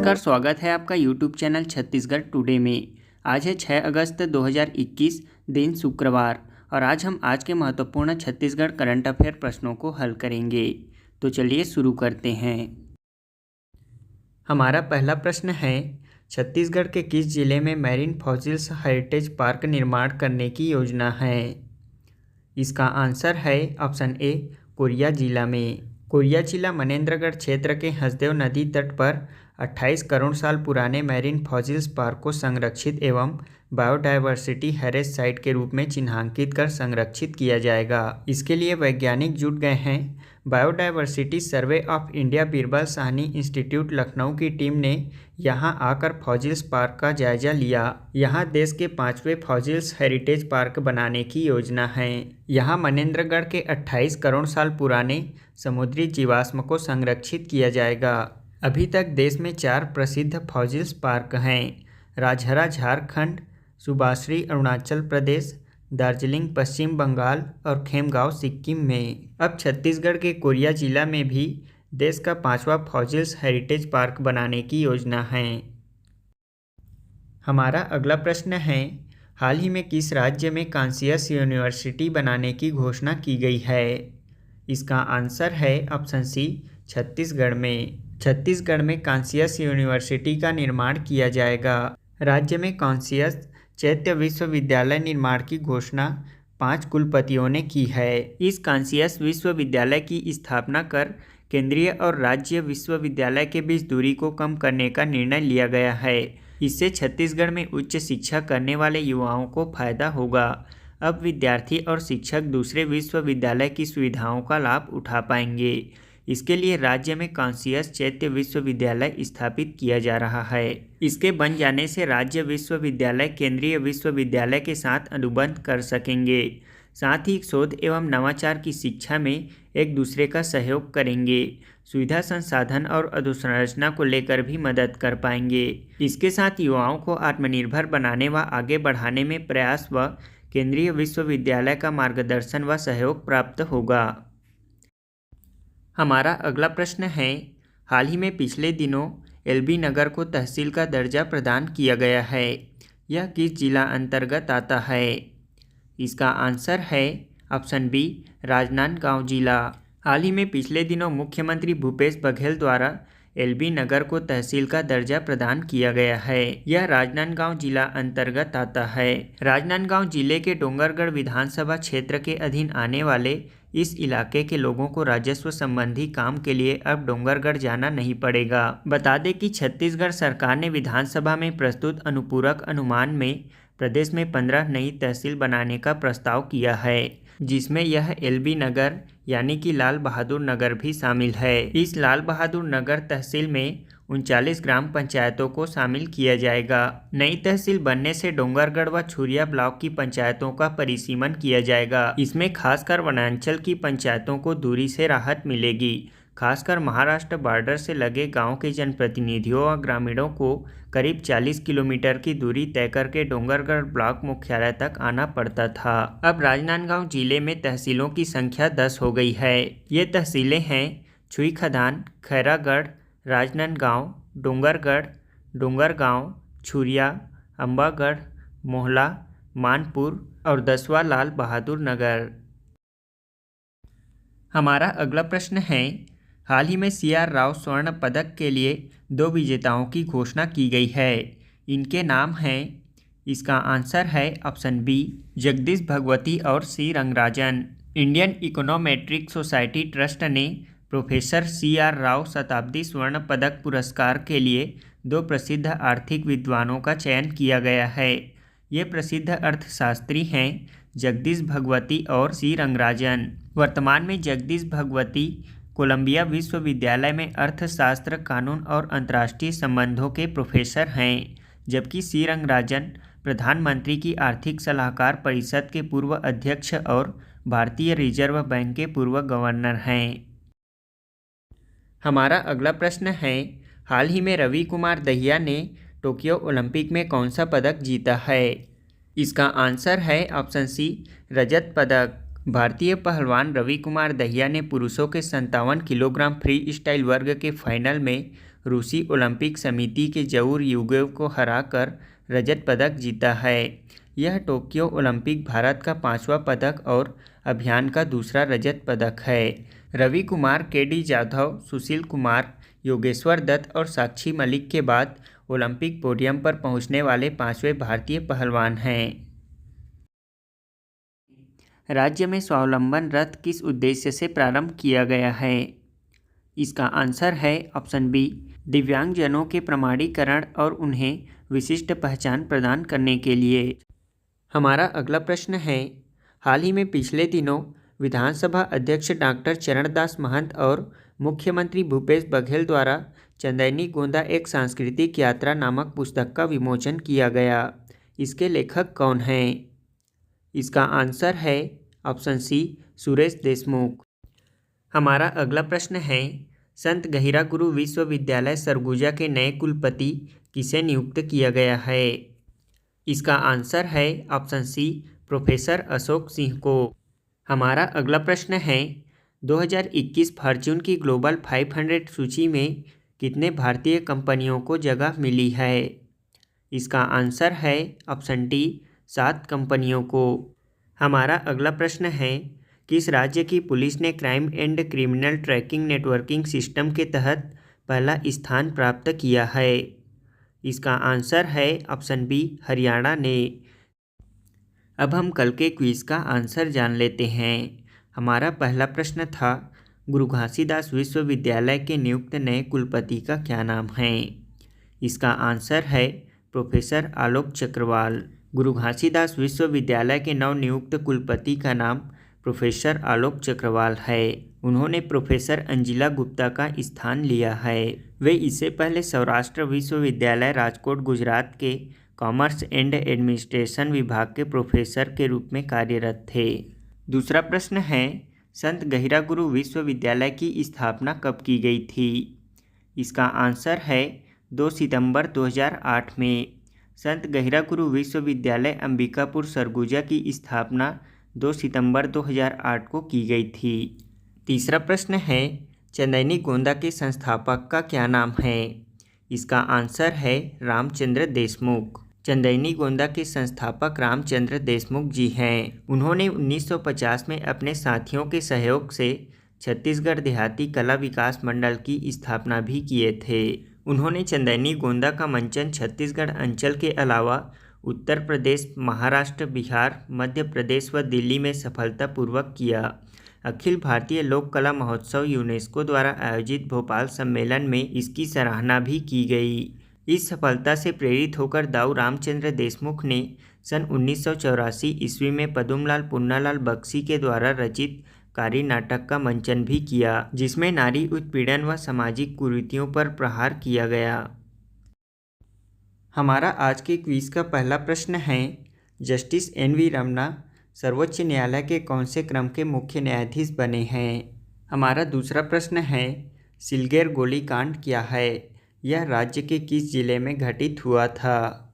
नमस्कार, स्वागत है आपका यूट्यूब चैनल छत्तीसगढ़ टुडे में। आज है 6 अगस्त 2021, दिन शुक्रवार, और आज हम आज के महत्वपूर्ण छत्तीसगढ़ करंट अफेयर प्रश्नों को हल करेंगे। तो चलिए शुरू करते हैं। हमारा पहला प्रश्न है, छत्तीसगढ़ के किस जिले में मैरीन फॉसिल्स हेरिटेज पार्क निर्माण करने की योजना है? इसका आंसर है ऑप्शन ए, कोरिया जिला में। कोरिया जिला मनेन्द्रगढ़ क्षेत्र के हसदेव नदी तट पर 28 करोड़ साल पुराने मैरीन फॉसिल्स पार्क को संरक्षित एवं बायोडायवर्सिटी हेरिटेज साइट के रूप में चिन्हांकित कर संरक्षित किया जाएगा। इसके लिए वैज्ञानिक जुट गए हैं। Biodiversity survey of India Birbal Sahni institute Lucknow की टीम ने यहां आकर फॉसिल्स पार्क का जायजा लिया। यहां देश के 5वें फॉसिल्स हेरिटेज पार्क बनाने की योजना है। यहां मनेन्द्रगढ़ के 28 करोड़ साल पुराने समुद्री जीवाश्म को संरक्षित किया जाएगा। अभी तक देश में 4 प्रसिद्ध फॉसिल्स पार्क हैं: राजहरा झारखंड, सुबाश्री अरुणाचल प्रदेश, दार्जिलिंग पश्चिम बंगाल और खेमगांव सिक्किम में। अब छत्तीसगढ़ के कोरिया जिला में भी देश का 5वां फॉसिल्स हेरिटेज पार्क बनाने की योजना है। हमारा अगला प्रश्न है, हाल ही में किस राज्य में कॉन्शियस यूनिवर्सिटी बनाने की घोषणा की गई है? इसका आंसर है ऑप्शन सी, छत्तीसगढ़ में। छत्तीसगढ़ में कॉन्शियस यूनिवर्सिटी का निर्माण किया जाएगा। राज्य में कॉन्शियस चैत्य विश्वविद्यालय निर्माण की घोषणा 5 कुलपतियों ने की है। इस कॉन्शियस विश्वविद्यालय की स्थापना कर केंद्रीय और राज्य विश्वविद्यालय के बीच दूरी को कम करने का निर्णय लिया गया है। इससे छत्तीसगढ़ में उच्च शिक्षा करने वाले युवाओं को फायदा होगा। अब विद्यार्थी और शिक्षक दूसरे विश्वविद्यालय की सुविधाओं का लाभ उठा पाएंगे। इसके लिए राज्य में कॉन्शियस चैत्य विश्वविद्यालय स्थापित किया जा रहा है। इसके बन जाने से राज्य विश्वविद्यालय केंद्रीय विश्वविद्यालय के साथ अनुबंध कर सकेंगे। साथ ही शोध एवं नवाचार की शिक्षा में एक दूसरे का सहयोग करेंगे। सुविधा संसाधन और अधोसंरचना को लेकर भी मदद कर पाएंगे। इसके साथ युवाओं को आत्मनिर्भर बनाने व आगे बढ़ाने में प्रयास व केंद्रीय विश्वविद्यालय का मार्गदर्शन व सहयोग प्राप्त होगा। हमारा अगला प्रश्न है, हाल ही में पिछले दिनों एलबी नगर को तहसील का दर्जा प्रदान किया गया है। यह किस जिला अंतर्गत आता है? इसका आंसर है ऑप्शन बी, राजनांदगांव जिला। हाल ही में पिछले दिनों मुख्यमंत्री भूपेश बघेल द्वारा एलबी नगर को तहसील का दर्जा प्रदान किया गया है। यह राजनांदगांव जिला अंतर्गत आता है। राजनांदगांव जिले के डोंगरगढ़ विधानसभा क्षेत्र के अधीन आने वाले इस इलाके के लोगों को राजस्व संबंधी काम के लिए अब डोंगरगढ़ जाना नहीं पड़ेगा। बता दें कि छत्तीसगढ़ सरकार ने विधानसभा में प्रस्तुत अनुपूरक अनुमान में प्रदेश में 15 नई तहसील बनाने का प्रस्ताव किया है, जिसमें यह एलबी नगर यानी कि लाल बहादुर नगर भी शामिल है। इस लाल बहादुर नगर तहसील में 39 ग्राम पंचायतों को शामिल किया जाएगा। नई तहसील बनने से डोंगरगढ़ व छुरिया ब्लॉक की पंचायतों का परिसीमन किया जाएगा। इसमें खासकर वनांचल की पंचायतों को दूरी से राहत मिलेगी। खासकर महाराष्ट्र बॉर्डर से लगे गांव के जनप्रतिनिधियों व ग्रामीणों को करीब 40 किलोमीटर की दूरी तय करके डोंगरगढ़ ब्लॉक मुख्यालय तक आना पड़ता था। अब राजनांदगांव जिले में तहसीलों की संख्या 10 हो गई है। ये तहसीलें हैं छुईखदान, खैरागढ़, राजनांदगांव, डोंगरगांव, छुरिया, अंबागढ़, मोहला, मानपुर और 10वां लाल बहादुर नगर। हमारा अगला प्रश्न है, हाल ही में CR राव स्वर्ण पदक के लिए 2 विजेताओं की घोषणा की गई है। इनके नाम हैं, इसका आंसर है ऑप्शन बी, जगदीश भगवती और C Rangarajan. Indian econometric society trust ने प्रोफेसर CR राव शताब्दी स्वर्ण पदक पुरस्कार के लिए 2 प्रसिद्ध आर्थिक विद्वानों का चयन किया गया है। ये प्रसिद्ध अर्थशास्त्री हैं जगदीश भगवती और C रंगराजन। वर्तमान में जगदीश भगवती कोलंबिया विश्वविद्यालय में अर्थशास्त्र, कानून और अंतर्राष्ट्रीय संबंधों के प्रोफेसर हैं, जबकि C रंगराजन प्रधानमंत्री की आर्थिक सलाहकार परिषद के पूर्व अध्यक्ष और भारतीय रिजर्व बैंक के पूर्व गवर्नर हैं। हमारा अगला प्रश्न है, हाल ही में रवि कुमार दहिया ने टोक्यो ओलंपिक में कौन सा पदक जीता है? इसका आंसर है ऑप्शन सी, रजत पदक। भारतीय पहलवान रवि कुमार दहिया ने पुरुषों के 57 किलोग्राम फ्री स्टाइल वर्ग के फाइनल में रूसी ओलंपिक समिति के जऊर युगोव को हराकर रजत पदक जीता है। यह टोक्यो ओलंपिक भारत का 5वां पदक और अभियान का दूसरा रजत पदक है। रवि कुमार, के.डी. जाधव, सुशील कुमार, योगेश्वर दत्त और साक्षी मलिक के बाद ओलंपिक पोडियम पर पहुंचने वाले 5वें भारतीय पहलवान हैं। राज्य में स्वावलंबन रथ किस उद्देश्य से प्रारंभ किया गया है? इसका आंसर है ऑप्शन बी, दिव्यांगजनों के प्रमाणीकरण और उन्हें विशिष्ट पहचान प्रदान करने के लिए। हमारा अगला प्रश्न है, हाल ही में पिछले दिनों विधानसभा अध्यक्ष डॉक्टर चरणदास महंत और मुख्यमंत्री भूपेश बघेल द्वारा चंदैनी गोंदा एक सांस्कृतिक यात्रा नामक पुस्तक का विमोचन किया गया। इसके लेखक कौन हैं? इसका आंसर है ऑप्शन सी, सुरेश देशमुख। हमारा अगला प्रश्न है, संत गहिरा गुरु विश्वविद्यालय सरगुजा के नए कुलपति किसे नियुक्त किया गया है? इसका आंसर है option C, professor Ashok Singh को। हमारा अगला प्रश्न है, 2021 फॉर्च्यून की ग्लोबल 500 सूची में कितने भारतीय कंपनियों को जगह मिली है? इसका आंसर है ऑप्शन डी, 7 कंपनियों को। हमारा अगला प्रश्न है, किस राज्य की पुलिस ने crime and criminal tracking networking system के तहत पहला स्थान प्राप्त किया है? इसका आंसर है ऑप्शन बी, हरियाणा ने। अब हम कल के क्विज का आंसर जान लेते हैं। हमारा पहला प्रश्न था, गुरु घासीदास विश्वविद्यालय के नियुक्त नए कुलपति का क्या नाम है? इसका आंसर है प्रोफेसर आलोक चक्रवाल। गुरु घासीदास विश्वविद्यालय के नवनियुक्त कुलपति का नाम प्रोफेसर आलोक चक्रवाल है। उन्होंने प्रोफेसर अंजिला गुप्ता का स्थान लिया है। वे इससे पहले सौराष्ट्र विश्वविद्यालय राजकोट गुजरात के कॉमर्स एंड एडमिनिस्ट्रेशन विभाग के प्रोफेसर के रूप में कार्यरत थे। दूसरा प्रश्न है, संत गहिरा गुरु विश्वविद्यालय की स्थापना कब की गई थी? इसका आंसर है 2 सितंबर 2008 में। संत गहिरा गुरु विश्वविद्यालय अंबिकापुर सरगुजा की स्थापना 2 सितंबर 2008 को की गई थी। तीसरा प्रश्न है, चंदैनी गोंदा के संस्थापक का क्या नाम है? इसका आंसर है रामचंद्र देशमुख। चंदैनी गोंदा के संस्थापक रामचंद्र देशमुख जी हैं। उन्होंने 1950 में अपने साथियों के सहयोग से छत्तीसगढ़ देहाती कला विकास मंडल की स्थापना भी किए थे। उन्होंने चंदैनी गोंदा का मंचन छत्तीसगढ़ अंचल के अलावा उत्तर प्रदेश, महाराष्ट्र, बिहार, मध्य प्रदेश व दिल्ली में सफलतापूर्वक किया। अखिल भारतीय लोक कला महोत्सव यूनेस्को द्वारा आयोजित भोपाल सम्मेलन में इसकी सराहना भी की गई। इस सफलता से प्रेरित होकर दाऊ रामचंद्र देशमुख ने सन 1984 ईस्वी में पदुमलाल पुन्नालाल बख्शी के द्वारा रचित कारी नाटक का मंचन भी किया, जिसमें नारी उत्पीड़न व सामाजिक कुरीतियों पर प्रहार किया गया। हमारा आज के क्विज का पहला प्रश्न है, जस्टिस एन.वी. रमना सर्वोच्च न्यायालय के कौन से क्रम के मुख्य न्यायाधीश बने हैं? हमारा दूसरा प्रश्न है, सिलगेर गोलीकांड क्या है? यह राज्य के किस जिले में घटित हुआ था?